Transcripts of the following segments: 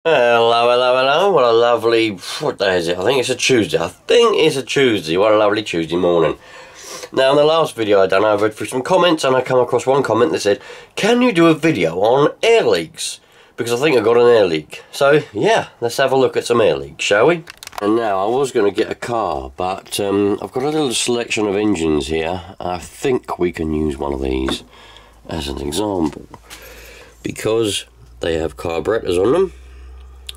Hello. What a lovely, what day is it? I think it's a Tuesday. What a lovely Tuesday morning. Now, in the last video I done, I read through some comments and I come across one comment that said, can you do a video on air leaks? Because I think I got an air leak. So, yeah, let's have a look at some air leaks, shall we? And now, I was going to get a car, but I've got a little selection of engines here. I think we can use one of these as an example, because they have carburetors on them,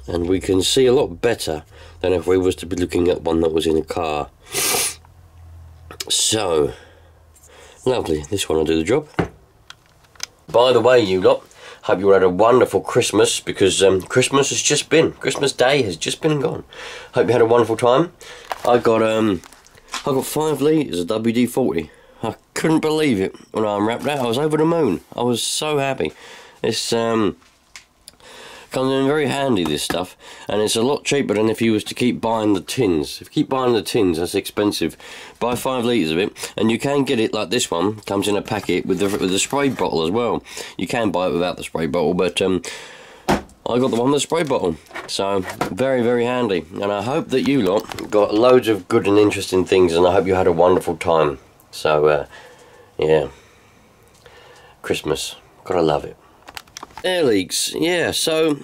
and we can see a lot better than if we was to be looking at one that was in a car. So, lovely, this one will do the job. By the way, you lot, hope you all had a wonderful Christmas, because Christmas Day has just been and gone. Hope you had a wonderful time. I got 5 litres of WD-40. I couldn't believe it when I unwrapped that. I was over the moon. I was so happy. It's comes in very handy, this stuff, and it's a lot cheaper than if you was to keep buying the tins. If you keep buying the tins, that's expensive. Buy 5 litres of it, and you can get it like this one. Comes in a packet with the spray bottle as well. You can buy it without the spray bottle, but I got the one with the spray bottle. So very, very handy, and I hope that you lot got loads of good and interesting things, and I hope you had a wonderful time. So yeah, Christmas, gotta love it. Air leaks, yeah, so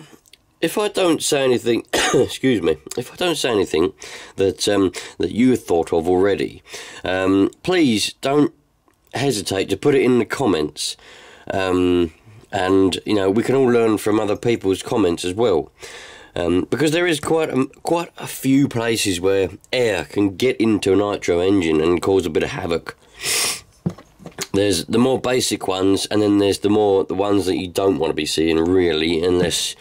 if I don't say anything, excuse me, if I don't say anything that that you thought of already, please don't hesitate to put it in the comments, and you know, we can all learn from other people's comments as well, because there is quite a few places where air can get into a nitro engine and cause a bit of havoc. There's the more basic ones, and then there's the ones that you don't want to be seeing, really, unless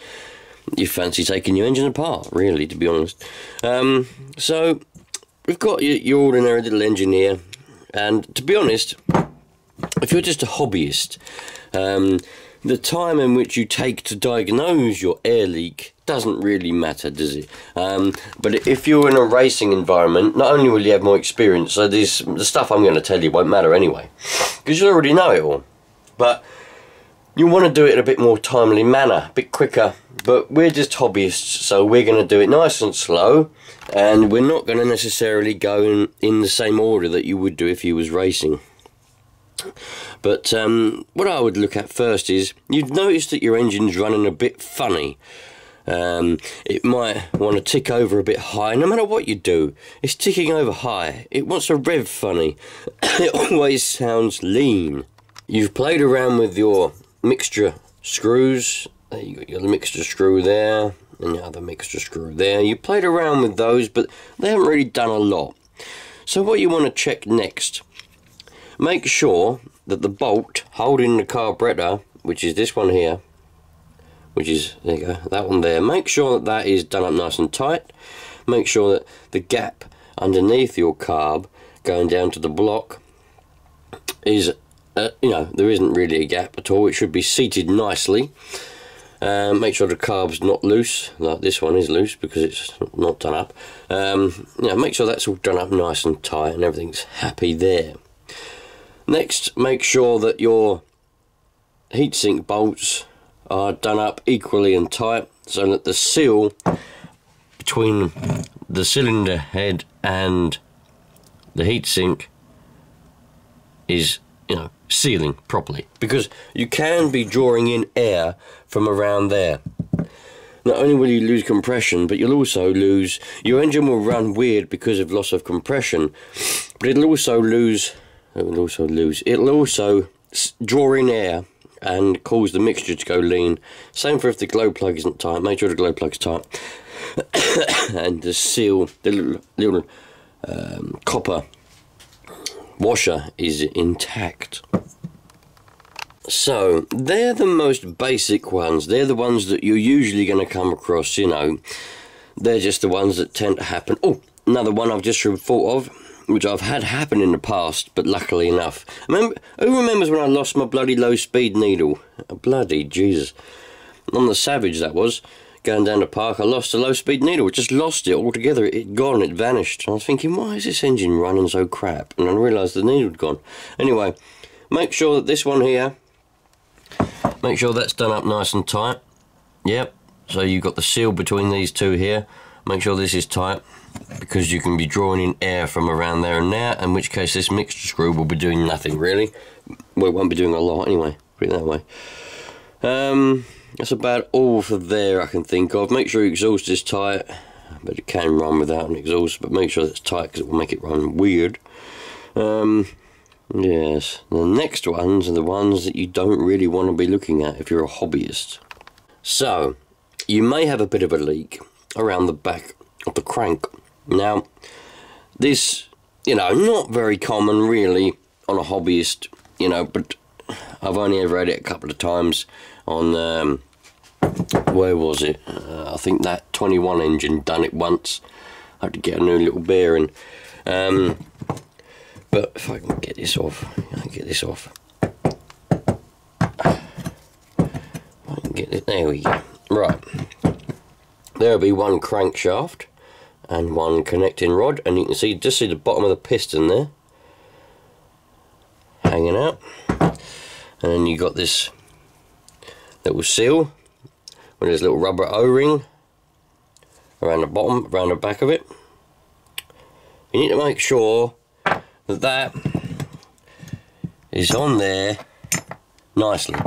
you fancy taking your engine apart, really, to be honest. So we've got your ordinary little engine here, and to be honest, if you're just a hobbyist, the time in which you take to diagnose your air leak doesn't really matter, does it? But if you're in a racing environment, not only will you have more experience, so the stuff I'm going to tell you won't matter anyway, because you already know it all. But you want to do it in a bit more timely manner, a bit quicker. But we're just hobbyists, so we're going to do it nice and slow, and we're not going to necessarily go in the same order that you would do if you was racing. But what I would look at first is, you'd notice that your engine's running a bit funny. It might want to tick over a bit high. No matter what you do, it's ticking over high. It wants to rev funny. It always sounds lean. You've played around with your mixture screws. You got your mixture screw there, and your other mixture screw there. You played around with those, but they haven't really done a lot. So what you want to check next, make sure that the bolt holding the carburetor, which is this one here, which is, there you go, that one there, make sure that that is done up nice and tight. Make sure that the gap underneath your carb going down to the block is, you know, there isn't really a gap at all. It should be seated nicely. Make sure the carb's not loose, like this one is loose because it's not done up. You know, make sure that's all done up nice and tight and everything's happy there. Next, make sure that your heatsink bolts are done up equally and tight, so that the seal between the cylinder head and the heatsink is, you know, sealing properly, because you can be drawing in air from around there. Not only will you lose compression, but you'll also lose, your engine will run weird because of loss of compression, but it'll also draw in air and cause the mixture to go lean. Same for if the glow plug isn't tight. Make sure the glow plug's tight. And the seal, the little copper washer is intact. So they're the most basic ones. They're the ones that you're usually going to come across, you know. They're just the ones that tend to happen. Oh, another one I've just thought of, which I've had happen in the past, but luckily enough. Who remembers when I lost my bloody low-speed needle? Bloody Jesus. On the Savage, that was. Going down the park, I lost a low-speed needle. I just lost it altogether. It gone, it vanished. I was thinking, why is this engine running so crap? And I realised the needle had gone. Anyway, make sure that this one here, make sure that's done up nice and tight. Yep, So you've got the seal between these two here. Make sure this is tight, because you can be drawing in air from around there and there, in which case this mixture screw will be doing nothing really. Well, it won't be doing a lot anyway, put it that way. That's about all for there I can think of. Make sure your exhaust is tight, but it can run without an exhaust, but make sure it's tight because it will make it run weird. Yes, the next ones are the ones that you don't really want to be looking at if you're a hobbyist. So, you may have a bit of a leak around the back of the crank. Now, this, you know, not very common really on a hobbyist, you know, but I've only ever had it a couple of times on, where was it? I think that 21 engine done it once. I had to get a new little bearing. But if I can get this off, I can get this off. I can get it, there we go. Right. There'll be one crankshaft and one connecting rod, and you can see, just see the bottom of the piston there hanging out, and then you got this little seal with this little rubber O-ring around the bottom, around the back of it. You need to make sure that that is on there nicely.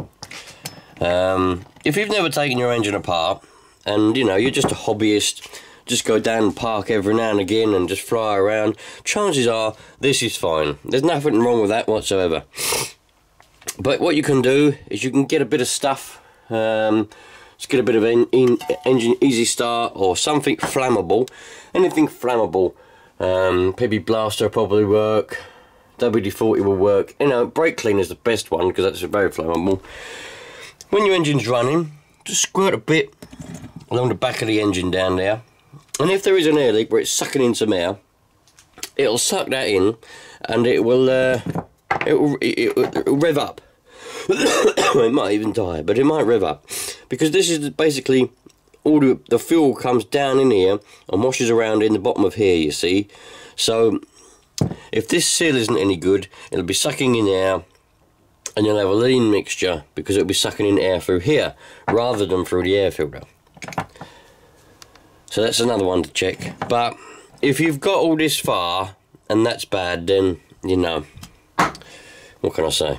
If you've never taken your engine apart, and you know, you're just a hobbyist, just go down and park every now and again and just fly around, chances are this is fine. There's nothing wrong with that whatsoever. But what you can do is you can get a bit of stuff, just get a bit of engine easy start or something flammable. Anything flammable, PB Blaster will probably work, WD-40 will work. You know, brake cleaner is the best one because that's very flammable. When your engine's running, just squirt a bit along the back of the engine down there, and if there is an air leak where it's sucking in some air, it'll suck that in and it will rev up. It might even die, but it might rev up, because this is basically all the fuel comes down in here and washes around in the bottom of here, you see. So if this seal isn't any good, it'll be sucking in air and you'll have a lean mixture because it'll be sucking in air through here rather than through the air filter. So that's another one to check. But if you've got all this far and that's bad, then, you know, what can I say?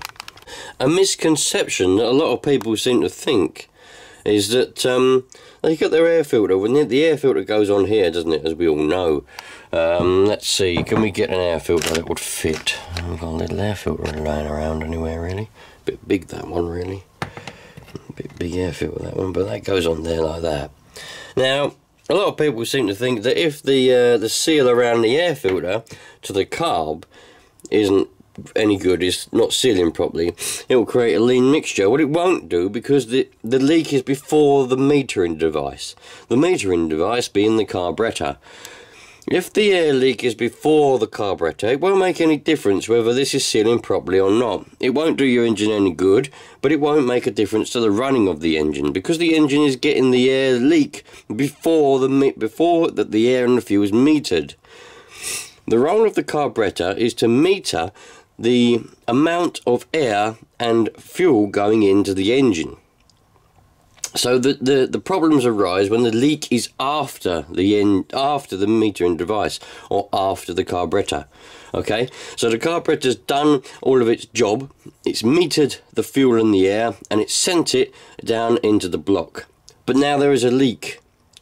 A misconception that a lot of people seem to think is that they got their air filter. When the air filter goes on here, doesn't it, as we all know. Let's see, can we get an air filter that would fit? I've got a little air filter lying around anywhere really. Bit big, that one really. Bit big air filter, that one, but that goes on there like that. Now, a lot of people seem to think that if the seal around the air filter to the carb isn't any good, is not sealing properly, it will create a lean mixture. What it won't do, because the leak is before the metering device. The metering device being the carburetor. If the air leak is before the carburetor, it won't make any difference whether this is sealing properly or not. It won't do your engine any good, but it won't make a difference to the running of the engine, because the engine is getting the air leak before the air and the fuel is metered. The role of the carburetor is to meter the amount of air and fuel going into the engine. So the problems arise when the leak is after the metering device or after the carburetor. Okay, so the carburetor's done all of its job. It's metered the fuel and the air, and it's sent it down into the block. But now there is a leak,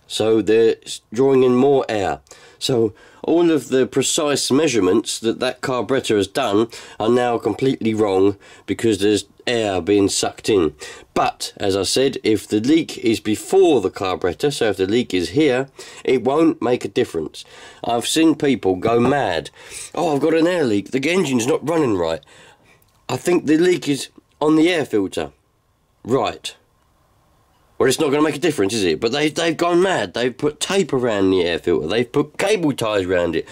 so they're drawing in more air. So all of the precise measurements that carburetor has done are now completely wrong because there's air being sucked in. But as I said, if the leak is before the carburetor, so if the leak is here, it won't make a difference. I've seen people go mad. Oh, I've got an air leak, the engine's not running right. I think the leak is on the air filter. Right. Well, it's not going to make a difference, is it? But they've gone mad. They've put tape around the air filter. They've put cable ties around it.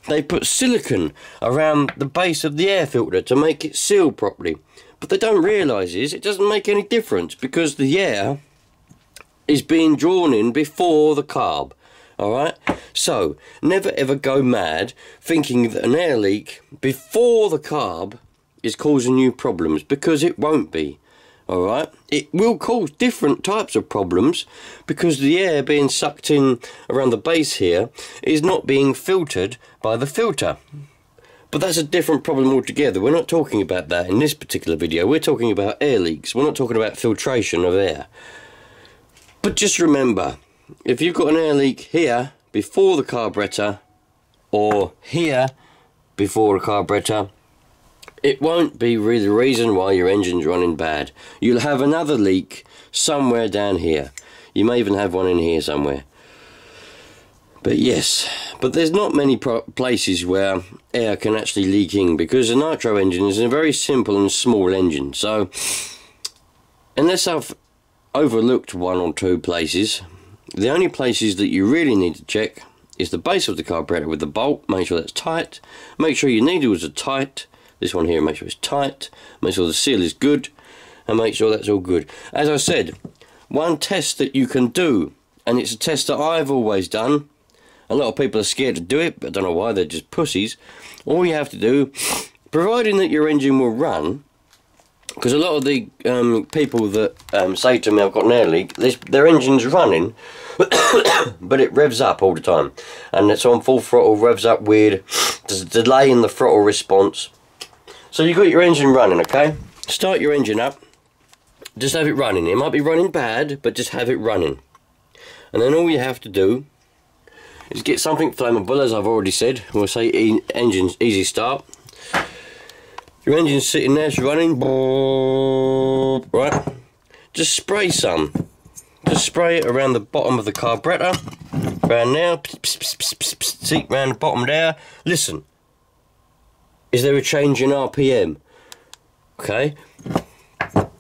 They put silicone around the base of the air filter to make it seal properly. But they don't realise is it doesn't make any difference because the air is being drawn in before the carb. Alright? So, never ever go mad thinking that an air leak before the carb is causing you problems, because it won't be. Alright, it will cause different types of problems because the air being sucked in around the base here is not being filtered by the filter. But that's a different problem altogether. We're not talking about that in this particular video. We're talking about air leaks. We're not talking about filtration of air. But just remember, if you've got an air leak here before the carburetor or here before the carburetor, it won't be really the reason why your engine's running bad. You'll have another leak somewhere down here. You may even have one in here somewhere. But yes, but there's not many places where air can actually leak in because a nitro engine is a very simple and small engine. So, unless I've overlooked one or two places, the only places that you really need to check is the base of the carburetor with the bolt. Make sure that's tight. Make sure your needles are tight. This one here, make sure it's tight, make sure the seal is good, and make sure that's all good. As I said, one test that you can do, and it's a test that I've always done, a lot of people are scared to do it, but I don't know why, they're just pussies. All you have to do, providing that your engine will run, because a lot of the people that say to me I've got an air leak, their engine's running, but it revs up all the time, and it's on full throttle, revs up weird, there's a delay in the throttle response. So you've got your engine running, okay? Start your engine up, just have it running. It might be running bad, but just have it running. And then all you have to do is get something flammable, as I've already said. We'll say engine's easy start. Your engine's sitting there, it's running, right? Just spray some. Just spray it around the bottom of the carburetor, around now, see, around the bottom there. Listen. Is there a change in RPM? Okay.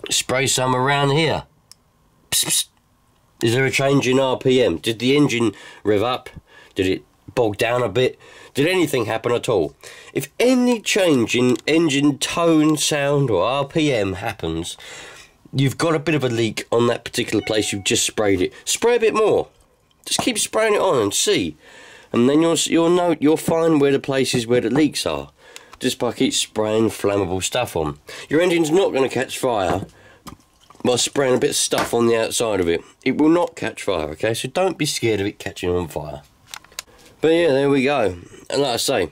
Spray some around here. Psst, psst. Is there a change in RPM? Did the engine rev up? Did it bog down a bit? Did anything happen at all? If any change in engine tone, sound or RPM happens, you've got a bit of a leak on that particular place you've just sprayed it. Spray a bit more. Just keep spraying it on and see. And then you'll find where the places where the leaks are. Just by keep spraying flammable stuff on. Your engine's not going to catch fire by spraying a bit of stuff on the outside of it. It will not catch fire, okay? So don't be scared of it catching on fire. But yeah, there we go. And like I say,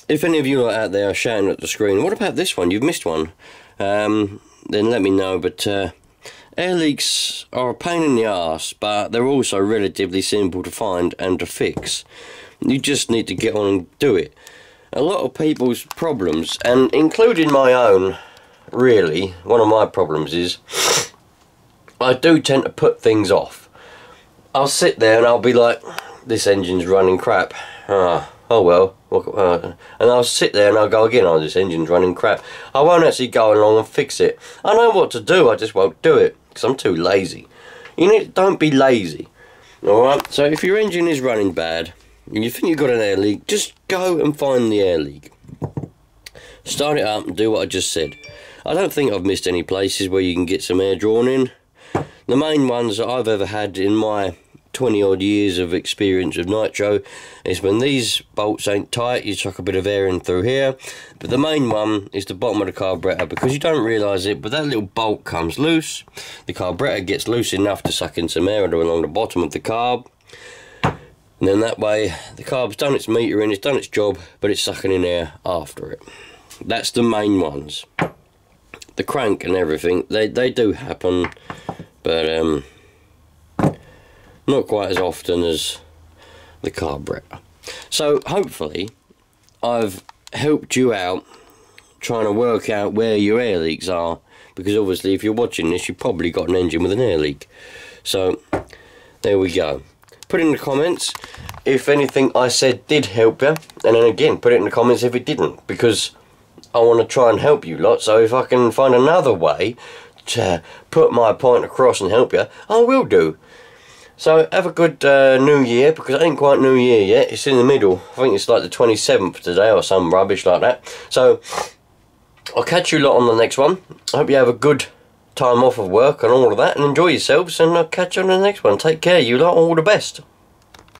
if any of you out there are shouting at the screen, what about this one? You've missed one. Then let me know. But air leaks are a pain in the arse, but they're also relatively simple to find and to fix. You just need to get on and do it. A lot of people's problems, and including my own, really, one of my problems is I do tend to put things off. I'll sit there and I'll be like, this engine's running crap. Oh well. And I'll sit there and I'll go again, oh, this engine's running crap. I won't actually go along and fix it. I know what to do, I just won't do it, because I'm too lazy. Don't be lazy. Alright, so if your engine is running bad, and you think you've got an air leak, just go and find the air leak. Start it up and do what I just said. I don't think I've missed any places where you can get some air drawn in. The main ones that I've ever had in my 20 odd years of experience of nitro is when these bolts ain't tight, you chuck a bit of air in through here. But the main one is the bottom of the carburetor, because you don't realise it, but that little bolt comes loose. The carburetor gets loose enough to suck in some air along the bottom of the carb. And then that way, the carb's done its metering, it's done its job, but it's sucking in air after it. That's the main ones. The crank and everything, they do happen, but not quite as often as the carburetor. So hopefully, I've helped you out trying to work out where your air leaks are, because obviously if you're watching this, you've probably got an engine with an air leak. So, there we go. Put in the comments if anything I said did help you, and then again put it in the comments if it didn't, because I want to try and help you lot. So if I can find another way to put my point across and help you, I will do. So have a good new year, because it ain't quite new year yet, it's in the middle. I think it's like the 27th today or some rubbish like that. So I'll catch you lot on the next one. I hope you have a good time off of work and all of that, and enjoy yourselves, and I'll catch you on the next one. Take care, you lot, all the best.